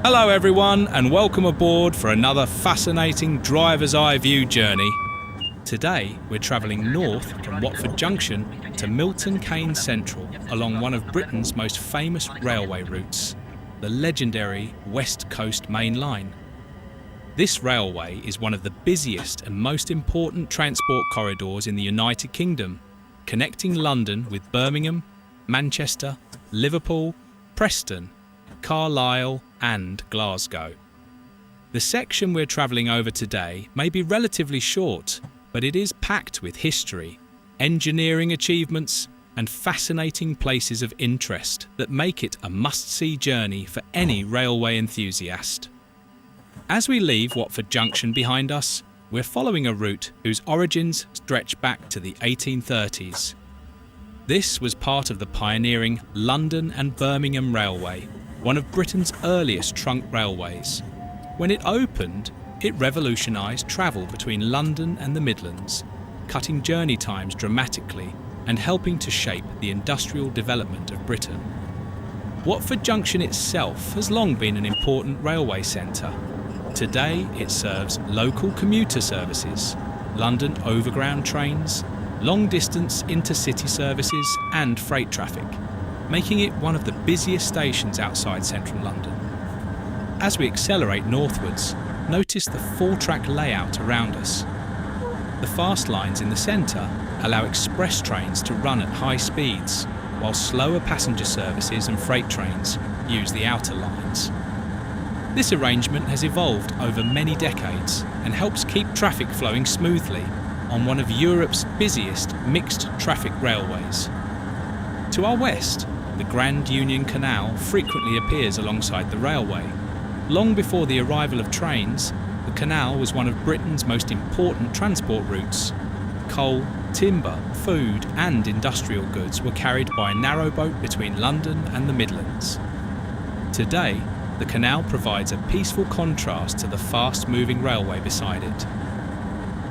Hello everyone and welcome aboard for another fascinating driver's eye view journey. Today we're travelling north from Watford Junction to Milton Keynes Central along one of Britain's most famous railway routes, the legendary West Coast Main Line. This railway is one of the busiest and most important transport corridors in the United Kingdom, connecting London with Birmingham, Manchester, Liverpool, Preston, Carlisle and Glasgow. The section we're travelling over today may be relatively short, but it is packed with history, engineering achievements and fascinating places of interest that make it a must-see journey for any railway enthusiast. As we leave Watford Junction behind us, we're following a route whose origins stretch back to the 1830s. This was part of the pioneering London and Birmingham Railway, one of Britain's earliest trunk railways. When it opened, it revolutionised travel between London and the Midlands, cutting journey times dramatically and helping to shape the industrial development of Britain. Watford Junction itself has long been an important railway centre. Today it serves local commuter services, London overground trains, long-distance intercity services and freight traffic, making it one of the busiest stations outside central London. As we accelerate northwards, notice the four-track layout around us. The fast lines in the centre allow express trains to run at high speeds, while slower passenger services and freight trains use the outer lines. This arrangement has evolved over many decades and helps keep traffic flowing smoothly on one of Europe's busiest mixed traffic railways. To our west, the Grand Union Canal frequently appears alongside the railway. Long before the arrival of trains, the canal was one of Britain's most important transport routes. Coal, timber, food and industrial goods were carried by a narrowboat between London and the Midlands. Today, the canal provides a peaceful contrast to the fast-moving railway beside it.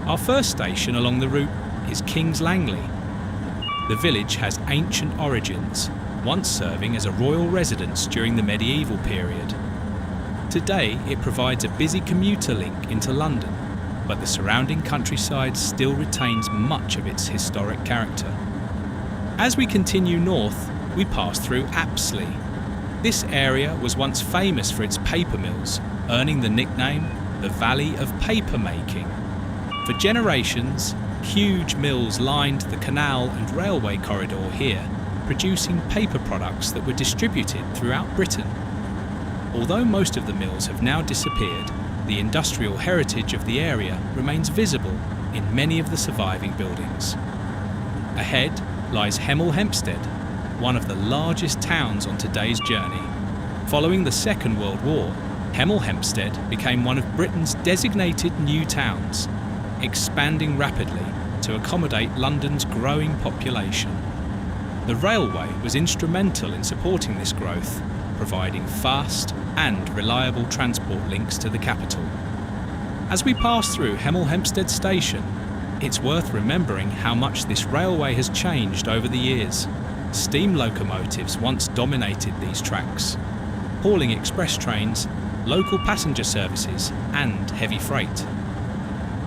Our first station along the route is Kings Langley. The village has ancient origins, once serving as a royal residence during the medieval period. Today it provides a busy commuter link into London, but the surrounding countryside still retains much of its historic character. As we continue north, we pass through Apsley. This area was once famous for its paper mills, earning the nickname the Valley of Paper Making. For generations, huge mills lined the canal and railway corridor here, producing paper products that were distributed throughout Britain. Although most of the mills have now disappeared, the industrial heritage of the area remains visible in many of the surviving buildings. Ahead lies Hemel Hempstead, one of the largest towns on today's journey. Following the Second World War, Hemel Hempstead became one of Britain's designated new towns, expanding rapidly to accommodate London's growing population. The railway was instrumental in supporting this growth, providing fast and reliable transport links to the capital. As we pass through Hemel Hempstead station, it's worth remembering how much this railway has changed over the years. Steam locomotives once dominated these tracks, hauling express trains, local passenger services and heavy freight.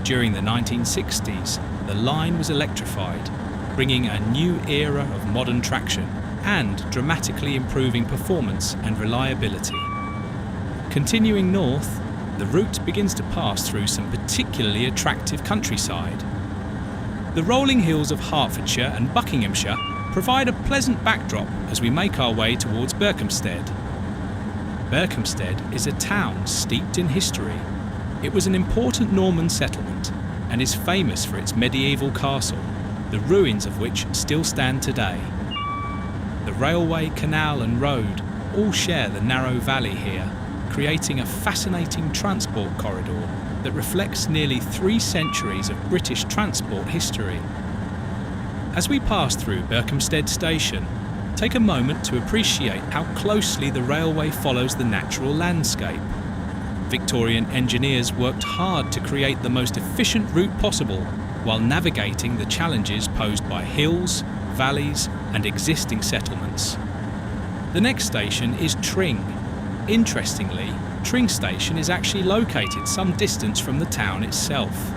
During the 1960s, the line was electrified, bringing a new era of modern traction and dramatically improving performance and reliability. Continuing north, the route begins to pass through some particularly attractive countryside. The rolling hills of Hertfordshire and Buckinghamshire provide a pleasant backdrop as we make our way towards Berkhamsted. Berkhamsted is a town steeped in history. It was an important Norman settlement and is famous for its medieval castle, the ruins of which still stand today. The railway, canal and road all share the narrow valley here, creating a fascinating transport corridor that reflects nearly 3 centuries of British transport history. As we pass through Berkhamsted station, take a moment to appreciate how closely the railway follows the natural landscape. Victorian engineers worked hard to create the most efficient route possible while navigating the challenges posed by hills, valleys and existing settlements. The next station is Tring. Interestingly, Tring station is actually located some distance from the town itself.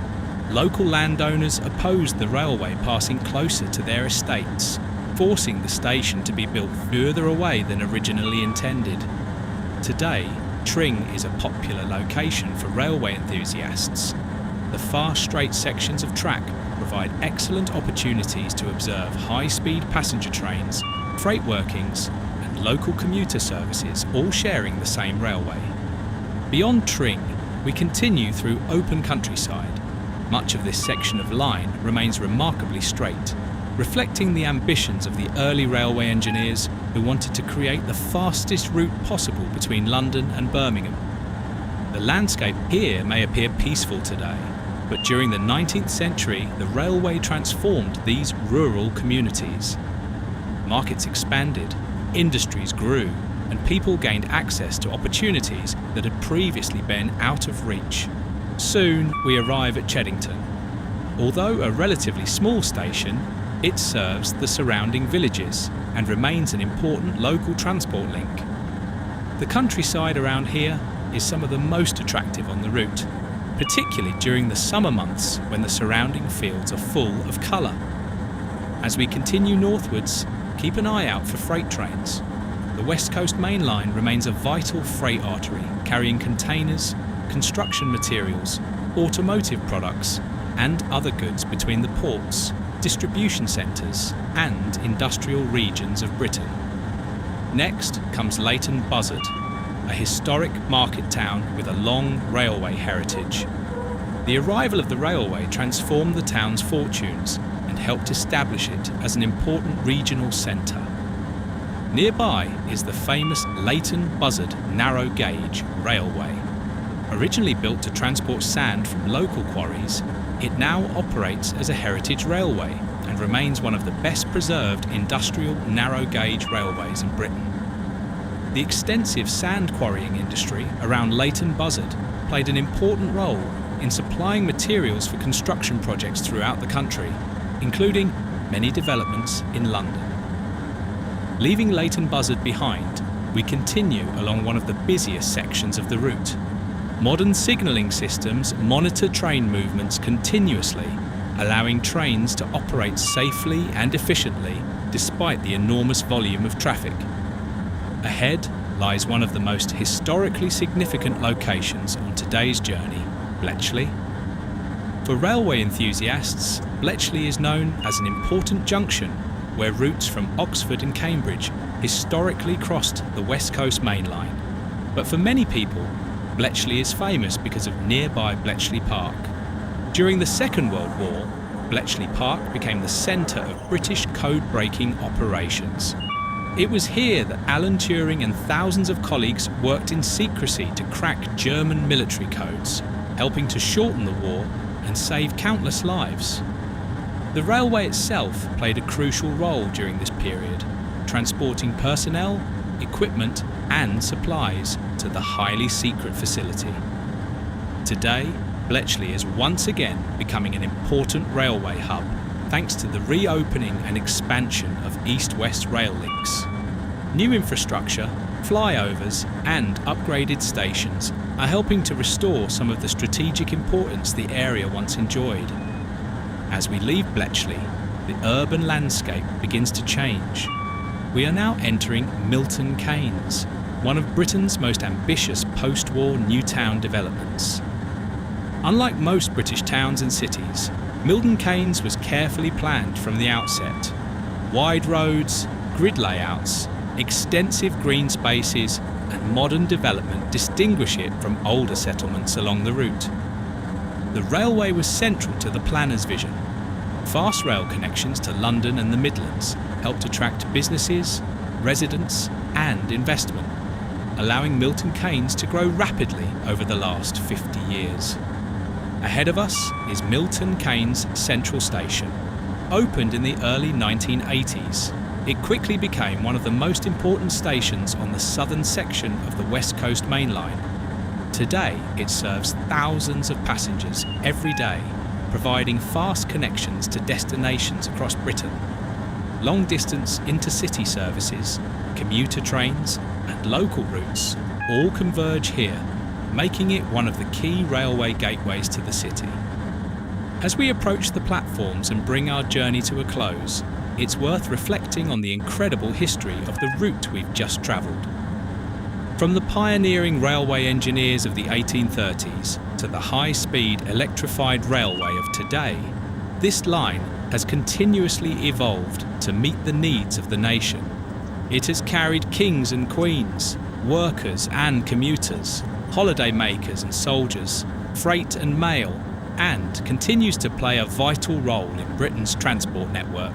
Local landowners opposed the railway passing closer to their estates, forcing the station to be built further away than originally intended. Today, Tring is a popular location for railway enthusiasts. The fast straight sections of track provide excellent opportunities to observe high-speed passenger trains, freight workings and local commuter services all sharing the same railway. Beyond Tring, we continue through open countryside. Much of this section of line remains remarkably straight, reflecting the ambitions of the early railway engineers who wanted to create the fastest route possible between London and Birmingham. The landscape here may appear peaceful today, but during the 19th century the railway transformed these rural communities. Markets expanded, industries grew, and people gained access to opportunities that had previously been out of reach. Soon we arrive at Cheddington. Although a relatively small station, it serves the surrounding villages and remains an important local transport link. The countryside around here is some of the most attractive on the route, particularly during the summer months when the surrounding fields are full of colour. As we continue northwards, keep an eye out for freight trains. The West Coast Main Line remains a vital freight artery carrying containers, construction materials, automotive products and other goods between the ports, distribution centres and industrial regions of Britain. Next comes Leighton Buzzard, a historic market town with a long railway heritage. The arrival of the railway transformed the town's fortunes and helped establish it as an important regional centre. Nearby is the famous Leighton Buzzard narrow gauge railway. Originally built to transport sand from local quarries, it now operates as a heritage railway and remains one of the best preserved industrial narrow gauge railways in Britain. The extensive sand quarrying industry around Leighton Buzzard played an important role in supplying materials for construction projects throughout the country, including many developments in London. Leaving Leighton Buzzard behind, we continue along one of the busiest sections of the route. Modern signalling systems monitor train movements continuously, allowing trains to operate safely and efficiently despite the enormous volume of traffic. Ahead lies one of the most historically significant locations on today's journey, Bletchley. For railway enthusiasts, Bletchley is known as an important junction where routes from Oxford and Cambridge historically crossed the West Coast Main Line. But for many people, Bletchley is famous because of nearby Bletchley Park. During the Second World War, Bletchley Park became the centre of British code-breaking operations. It was here that Alan Turing and thousands of colleagues worked in secrecy to crack German military codes, helping to shorten the war and save countless lives. The railway itself played a crucial role during this period, transporting personnel, equipment and supplies to the highly secret facility. Today, Bletchley is once again becoming an important railway hub thanks to the reopening and expansion of east-west rail links. New infrastructure, flyovers and upgraded stations are helping to restore some of the strategic importance the area once enjoyed. As we leave Bletchley, the urban landscape begins to change. We are now entering Milton Keynes, one of Britain's most ambitious post-war new town developments. Unlike most British towns and cities, Milton Keynes was carefully planned from the outset. Wide roads, grid layouts, extensive green spaces and modern development distinguish it from older settlements along the route. The railway was central to the planner's vision. Fast rail connections to London and the Midlands helped attract businesses, residents and investment, allowing Milton Keynes to grow rapidly over the last 50 years. Ahead of us is Milton Keynes Central Station. Opened in the early 1980s, it quickly became one of the most important stations on the southern section of the West Coast Main Line. Today, it serves thousands of passengers every day, providing fast connections to destinations across Britain. Long-distance intercity services, commuter trains and local routes all converge here, making it one of the key railway gateways to the city. As we approach the platforms and bring our journey to a close, it's worth reflecting on the incredible history of the route we've just travelled. From the pioneering railway engineers of the 1830s to the high-speed electrified railway of today, this line has continuously evolved to meet the needs of the nation. It has carried kings and queens, workers and commuters, holiday makers and soldiers, freight and mail, and continues to play a vital role in Britain's transport network.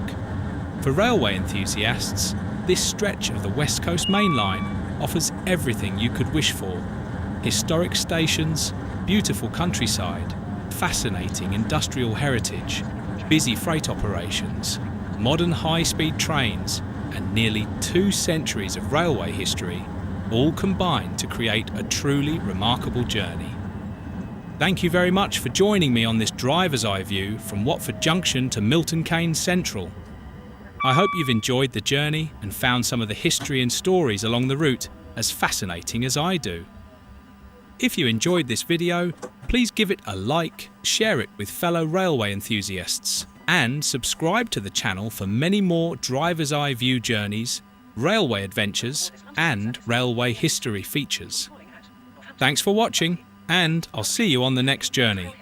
For railway enthusiasts, this stretch of the West Coast Main Line offers everything you could wish for: historic stations, beautiful countryside, fascinating industrial heritage, busy freight operations, modern high-speed trains, and nearly 2 centuries of railway history, all combined to create a truly remarkable journey. Thank you very much for joining me on this driver's eye view from Watford Junction to Milton Keynes Central. I hope you've enjoyed the journey and found some of the history and stories along the route as fascinating as I do. If you enjoyed this video, please give it a like, share it with fellow railway enthusiasts, and subscribe to the channel for many more driver's eye view journeys, railway adventures, and railway history features. Thanks for watching, and I'll see you on the next journey.